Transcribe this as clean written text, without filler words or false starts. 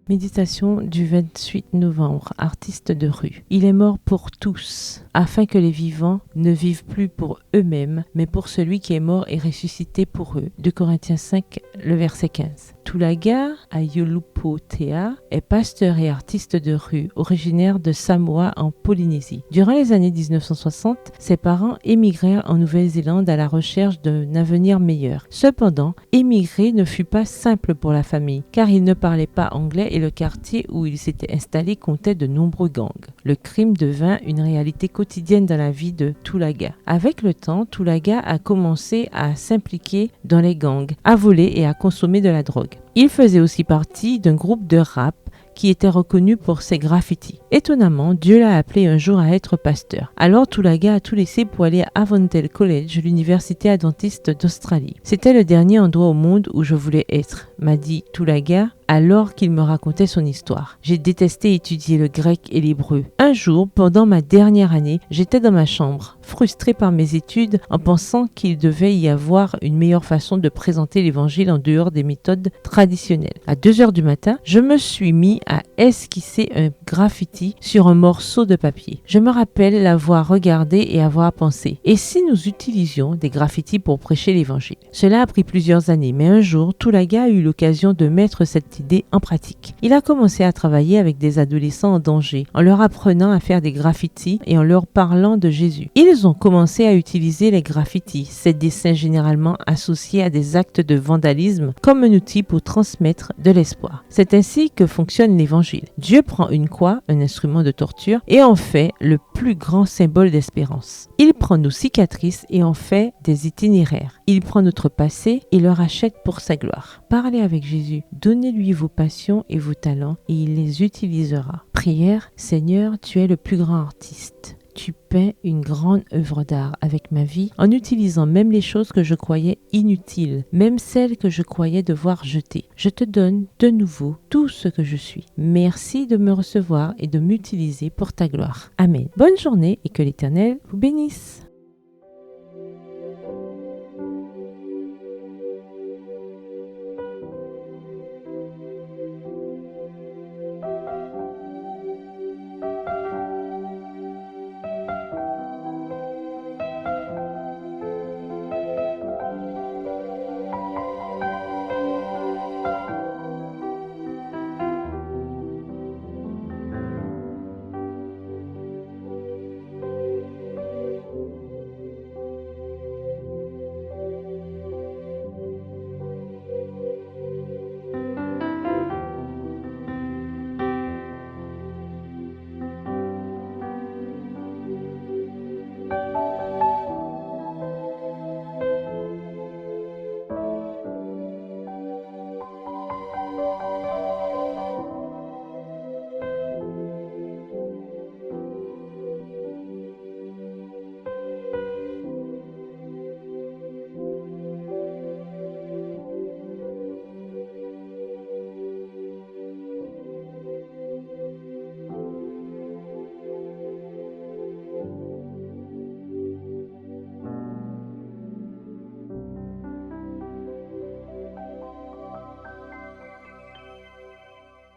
Méditation du 28 novembre, artiste de rue. Il est mort pour tous, afin que les vivants ne vivent plus pour eux-mêmes, mais pour celui qui est mort et ressuscité pour eux. 2 Corinthiens 5, le verset 15. Tulaga Ayolupotea est pasteur et artiste de rue, originaire de Samoa en Polynésie. Durant les années 1960, ses parents émigrèrent en Nouvelle-Zélande à la recherche d'un avenir meilleur. Cependant, émigrer ne fut pas simple pour la famille, car il ne parlait pas anglais et le quartier où il s'était installé comptait de nombreux gangs. Le crime devint une réalité quotidienne dans la vie de Tulaga. Avec le temps, Tulaga a commencé à s'impliquer dans les gangs, à voler et à consommer de la drogue. Il faisait aussi partie d'un groupe de rap qui était reconnu pour ses graffitis. Étonnamment, Dieu l'a appelé un jour à être pasteur. Alors Tulaga a tout laissé pour aller à Avondale College, l'université adventiste d'Australie. C'était le dernier endroit au monde où je voulais être, m'a dit Tulaga alors qu'il me racontait son histoire. J'ai détesté étudier le grec et l'hébreu. Un jour, pendant ma dernière année, j'étais dans ma chambre, frustré par mes études en pensant qu'il devait y avoir une meilleure façon de présenter l'évangile en dehors des méthodes traditionnelles. À 2h du matin, je me suis mis à esquisser un graffiti sur un morceau de papier. Je me rappelle l'avoir regardé et avoir pensé. Et si nous utilisions des graffitis pour prêcher l'évangile? Cela a pris plusieurs années, mais un jour, Tulaga a eu l'occasion de mettre cette idée en pratique. Il a commencé à travailler avec des adolescents en danger, en leur apprenant à faire des graffitis et en leur parlant de Jésus. Ils ont commencé à utiliser les graffitis, ces dessins généralement associés à des actes de vandalisme, comme un outil pour transmettre de l'espoir. C'est ainsi que fonctionne l'évangile. Dieu prend une croix, un instrument de torture, et en fait le plus grand symbole d'espérance. Il prend nos cicatrices et en fait des itinéraires. Il prend notre passé et le rachète pour sa gloire. Parlez avec Jésus, donnez-lui vos passions et vos talents et il les utilisera. Prière, Seigneur, tu es le plus grand artiste. Tu peins une grande œuvre d'art avec ma vie en utilisant même les choses que je croyais inutiles, même celles que je croyais devoir jeter. Je te donne de nouveau tout ce que je suis. Merci de me recevoir et de m'utiliser pour ta gloire. Amen. Bonne journée et que l'Éternel vous bénisse.